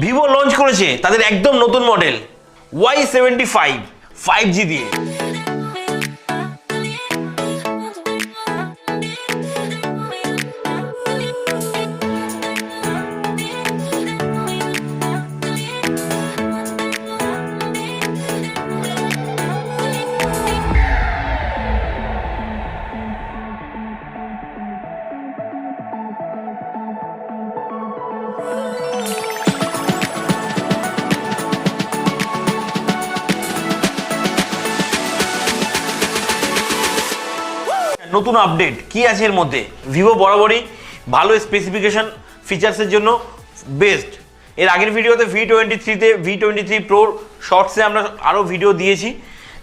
Vivo launch করেছে তাদের একদম নতুন মডেল Y75 5G দিয়ে। নতুন আপডেট কি আছে এর মধ্যে? ভিভো বরাবরই ভালো স্পেসিফিকেশন ফিচার্সের জন্য বেস্ট। এর আগের ভিডিওতে V23-তে V23 Pro শর্টসে আমরা আরও ভিডিও দিয়েছি।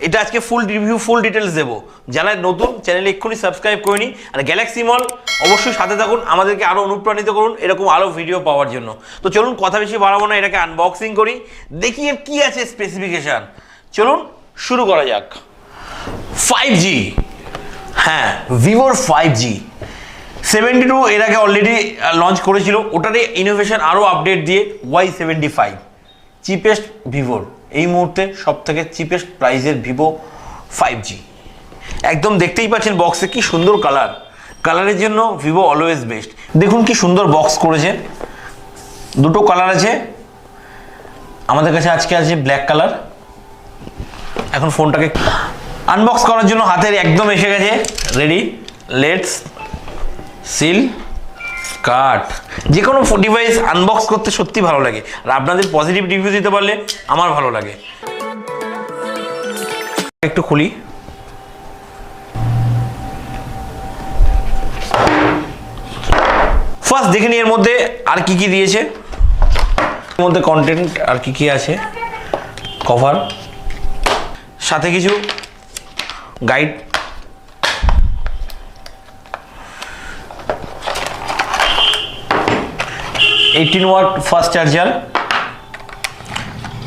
এটা আজকে ফুল রিভিউ ফুল ডিটেলস দেবো। যারা নতুন চ্যানেলে এক্ষুনি সাবস্ক্রাইব করে নি, আর গ্যালাক্সি মল অবশ্যই সাথে থাকুন, আমাদেরকে আরও অনুপ্রাণিত করুন এরকম আরও ভিডিও পাওয়ার জন্য। তো চলুন কথা বেশি বাড়াবো না, এটাকে আনবক্সিং করি, দেখি এর কী আছে স্পেসিফিকেশান। চলুন শুরু করা যাক। 5G, হ্যাঁ ভিভোর 5G 72 এর আগে অলরেডি লঞ্চ করেছিল, ওটারই ইনোভেশন আরও আপডেট দিয়ে Y75 চিপেস্ট ভিভোর এই মুহূর্তে সব থেকে চিপেস্ট প্রাইসের ভিভো 5G। একদম দেখতেই পাচ্ছেন বক্সে কি সুন্দর কালার, কালারের জন্য ভিভো অলওয়েজ বেস্ট। দেখুন কি সুন্দর বক্স করেছে, দুটো কালার আছে আমাদের কাছে, আজকে আছে ব্ল্যাক কালার। এখন ফোনটাকে আনবক্স করার জন্য হাতের একদম এসে গেছে রেডি। লেটস সিল কাট। যে কোনো ডিভাইস আনবক্স করতে সত্যি ভালো লাগে, আর আপনাদের পজিটিভ রিভিউ দিতে পারলে আমার ভালো লাগে। একটু খুলি, ফার্স্ট দেখে নিই এর মধ্যে আর কি কি দিয়েছে, এর মধ্যে কন্টেন্ট আর কি কি আছে, কভার, সাথে কিছু guide, 18 watt fast charger,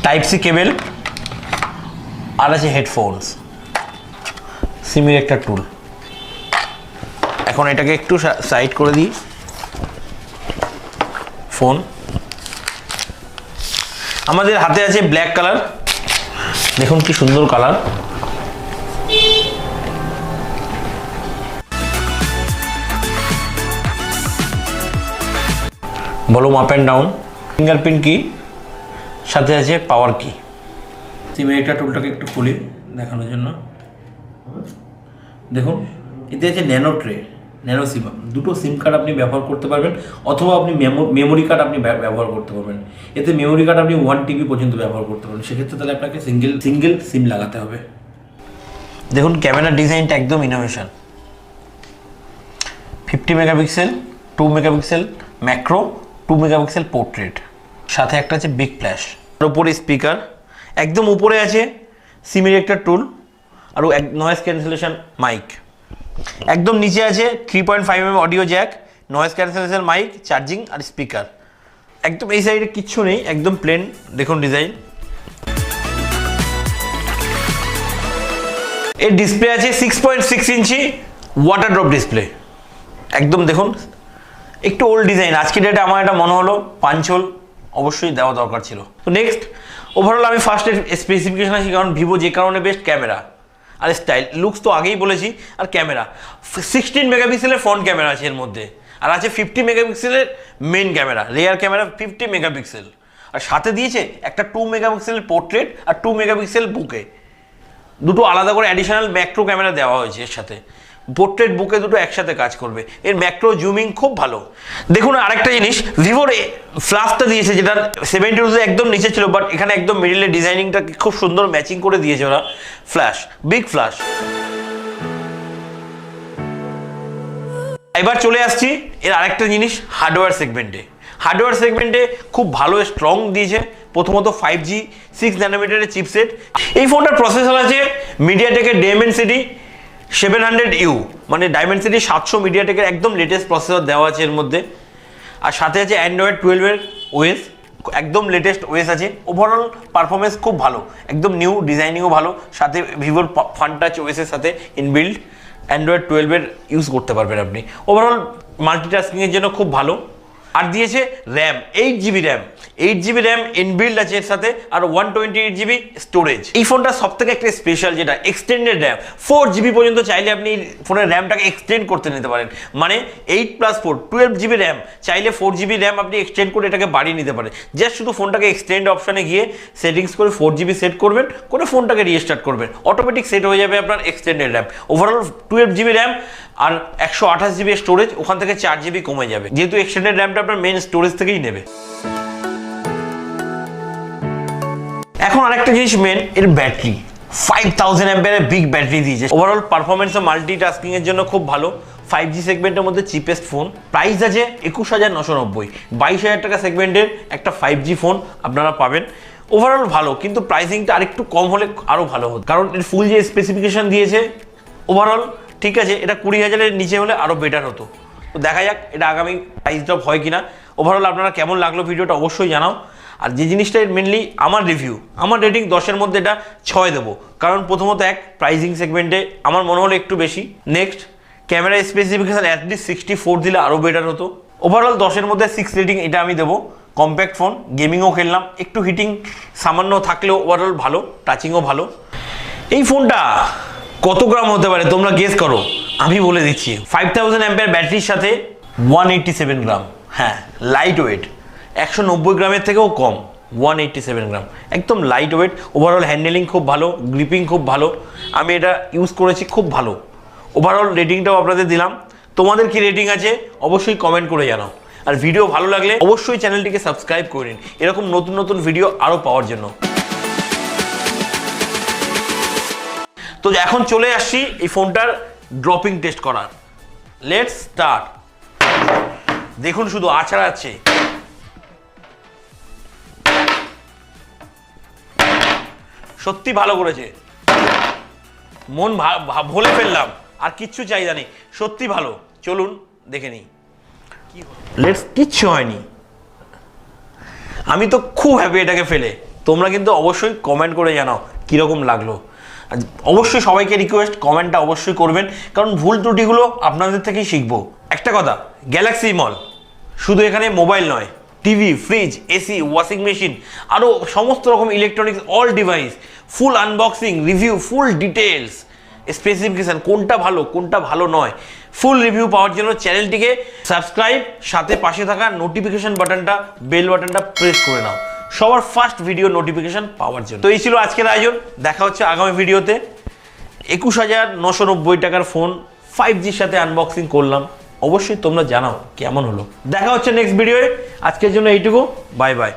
type C cable, আর আছে হেডফোনস, সিমের একটা টুল। এখন এটাকে একটু সাইড করে দিই। ফোন আমাদের হাতে আছে ব্ল্যাক কালার, দেখুন কি সুন্দর colour. Volume up and down, fingerprint কি, সাথে আছে পাওয়ার কি। সিমের একটা টুলটাকে একটু খুলি দেখানোর জন্য। দেখুন এতে আছে ন্যানো ট্রে, ন্যানো সিম, দুটো সিম কার্ড আপনি ব্যবহার করতে পারবেন, অথবা আপনি মেমোরি কার্ড আপনি ব্যবহার করতে পারবেন। এতে মেমোরি কার্ড আপনি 1 TB পর্যন্ত ব্যবহার করতে পারবেন, সেক্ষেত্রে তাহলে আপনাকে সিঙ্গেল সিম লাগাতে হবে। দেখুন ক্যামেরার ডিজাইনটা একদম innovation, 50 megapixel, 2 megapixel macro, 2 megapixel portrait, সাথে একটা আছে বিগ ফ্ল্যাশ। আর উপরে স্পিকার, একদম উপরে আছে সিমের একটা টুল, আর নয়েজ ক্যান্সেলেশন মাইক। একদম নিচে আছে 3.5 mm audio jack, noise cancellation mic, charging আর স্পিকার। একদম এই সাইডে কিচ্ছু নেই, একদম প্লেন। দেখুন ডিজাইন। এর ডিসপ্লে আছে 6.6 ইঞ্চি ওয়াটার ড্রপ ডিসপ্লে। একদম দেখুন একটু ওল্ড ডিজাইন, আজকের ডেটে আমার এটা মনে হলো পাঞ্চল অবশ্যই দেওয়া দরকার ছিল। তো নেক্সট ওভারঅল আমি ফার্স্টে স্পেসিফিকেশন আসি, কারণ ভিভো যে কারণে বেস্ট, ক্যামেরা আর স্টাইল, লুকস তো আগেই বলেছি। আর ক্যামেরা 16 মেগাপিক্সেলের ফ্রন্ট ক্যামেরা আছে এর মধ্যে, আর আছে 50 মেগাপিক্সেলের main camera, rear camera 50 megapixel, আর সাথে দিয়েছে একটা 2 মেগাপিক্সেলের পোর্ট্রেট আর 2 মেগাপিক্সেল বুকে। দুটো আলাদা করে অ্যাডিশনাল ম্যাক্রো ক্যামেরা দেওয়া হয়েছে এর সাথে, পোর্ট্রেট বুকে দুটো একসাথে কাজ করবে। এর ম্যাক্রো জুমিং খুব ভালো। দেখুন আরেকটা জিনিস, ভিভোর ফ্ল্যাশটা দিয়েছে যেটা 72 একদম নিচে ছিল, বাট এখানে একদম মিডিলের ডিজাইনিংটা খুব সুন্দর ম্যাচিং করে দিয়েছে ওরা। Flash, big flash. এবার চলে আসছি এর আরেকটা জিনিস, হার্ডওয়্যার সেগমেন্টে। হার্ডওয়্যার সেগমেন্টে খুব ভালো স্ট্রং দিয়েছে। প্রথমত 5G 6 ন্যানোমিটারের চিপসেট। এই ফোনটার প্রসেসর আছে মিডিয়াটেকের ডাইমেনসিটি 700U, মানে ডাইমেনসিটি 700 মিডিয়াটেকের একদম লেটেস্ট প্রসেসর দেওয়া আছে এর মধ্যে। আর সাথে আছে অ্যান্ড্রয়েড 12 ওএস, একদম লেটেস্ট ওএস আছে। ওভারঅল পারফরমেন্স খুব ভালো, একদম নিউ, ডিজাইনিংও ভালো। সাথে ভিভোর ফান টাচ ওএসের সাথে ইনবিল্ড অ্যান্ড্রয়েড 12 ইউজ করতে পারবেন আপনি। ওভারঅল মাল্টিটাস্কিংয়ের জন্য খুব ভালো। আর দিয়েছে RAM 8GB RAM, 8GB RAM inbuilt আছে এর সাথে, আর 128GB স্টোরেজ। এই ফোনটা সব থেকে একটা স্পেশাল যেটা এক্সটেন্ডেড র্যাম, 4GB পর্যন্ত চাইলে আপনি ফোনের র্যামটাকে এক্সটেন্ড করতে নিতে পারেন। মানে 8+4 12GB র্যাম, চাইলে 4GB র্যাম আপনি এক্সটেন্ড করে এটাকে বাড়িয়ে নিতে পারেন। জাস্ট শুধু ফোনটাকে এক্সটেন্ড অপশানে গিয়ে সেটিংস করে 4GB সেট করবেন, করে ফোনটাকে রিস্টার্ট করবেন, অটোমেটিক সেট হয়ে যাবে আপনার extended RAM. Overall 12GB RAM আর 128GB স্টোরেজ, ওখান থেকে 4GB কমে যাবে, যেহেতু এক্সটেন্ডেড র্যামটা আপনার মেন স্টোরেজ থেকেই নেবে। এখন আরেকটা জিনিস মেন, এর ব্যাটারি 5000 অ্যাম্পিয়ারের বিগ ব্যাটারি দিয়েছে। ওভারঅল পারফরমেন্স ও মাল্টিটাস্কিং এর জন্য খুব ভালো। 5G সেগমেন্টের মধ্যে চিপেস্ট ফোন, প্রাইস আছে 21990, 22000 টাকা সেগমেন্টের একটা 5G ফোন আপনারা পাবেন। ওভারঅল ভালো, কিন্তু প্রাইসিংটা আরেকটু কম হলে আরও ভালো হতো, কারণ এর ফুল যে স্পেসিফিকেশন দিয়েছে ওভারঅল ঠিক আছে, এটা 20,000-এর নিচে হলে আরও বেটার হতো। তো দেখা যাক এটা আগামী প্রাইস ড্রপ হয় কিনা। ওভারঅল আপনারা কেমন লাগলো ভিডিওটা অবশ্যই জানাও। আর যে জিনিসটা মেনলি আমার রিভিউ, আমার রেটিং 10-এর মধ্যে এটা 6 দেবো, কারণ প্রথমত এক প্রাইসিং সেগমেন্টে আমার মনে হলো একটু বেশি। নেক্সট ক্যামেরা স্পেসিফিকেশন অ্যাটলিস্ট 64 দিলে আরও বেটার হতো। ওভারঅল 10-এর মধ্যে 6 রেটিং এটা আমি দেবো। কম্প্যাক্ট ফোন, গেমিংও খেললাম, একটু হিটিং সামান্য থাকলেও ওভারঅল ভালো, টাচিংও ভালো। এই ফোনটা কত গ্রাম হতে পারে তোমরা গেস করো, আমি বলে দিচ্ছি। 5000 অ্যাম্পিয়ার ব্যাটারির সাথে 187 গ্রাম, হ্যাঁ লাইট ওয়েট, 190 গ্রামের থেকেও কম, 187 গ্রাম, একদম লাইট ওয়েট। ওভারঅল হ্যান্ডেলিং খুব ভালো, গ্রিপিং খুব ভালো, আমি এটা ইউজ করেছি, খুব ভালো। ওভারঅল রেটিংটাও আপনাদের দিলাম। তোমাদের কি রেটিং আছে অবশ্যই কমেন্ট করে জানাও। আর ভিডিও ভালো লাগলে অবশ্যই চ্যানেলটিকে সাবস্ক্রাইব করে নিন এরকম নতুন নতুন ভিডিও আরও পাওয়ার জন্য। তো এখন চলে আসছি এই ফোনটার ড্রপিং টেস্ট করার। Let's start. দেখুন শুধু আছাড় আছে, সত্যি ভালো করেছে, মন ভুলে ফেললাম, আর কিচ্ছু চাহিদা নেই, সত্যি ভালো। চলুন দেখে নিই। লেটস, কিচ্ছু হয়নি, আমি তো খুব হ্যাপি এটাকে ফেলে। তোমরা কিন্তু অবশ্যই কমেন্ট করে জানাও কীরকম লাগলো। অবশ্যই সবাইকে রিকোয়েস্ট, কমেন্টটা অবশ্যই করবেন, কারণ ভুল ত্রুটিগুলো আপনাদের থেকেই শিখবো। একটা কথা, গ্যালাক্সি মল শুধু এখানে মোবাইল নয়, TV, fridge, AC, washing machine, আরও সমস্ত রকম electronics, all device, full unboxing, review, full details, specification, কোনটা ভালো নয়, ফুল রিভিউ পাওয়ার জন্য চ্যানেলটিকে সাবস্ক্রাইব, সাথে পাশে থাকা নোটিফিকেশন বাটনটা, বেল বাটনটা প্রেস করে নাও সবার ফার্স্ট ভিডিও নোটিফিকেশন পাওয়ার জন্য। তো এই ছিল আজকের আয়োজন, দেখা হচ্ছে আগামী ভিডিওতে। 21990 টাকার ফোন 5Gর সাথে আনবক্সিং করলাম, অবশ্যই তোমরা জানাও কেমন হলো। দেখা হচ্ছে নেক্সট ভিডিওয়ে, আজকের জন্য এইটুকু, বাই বাই।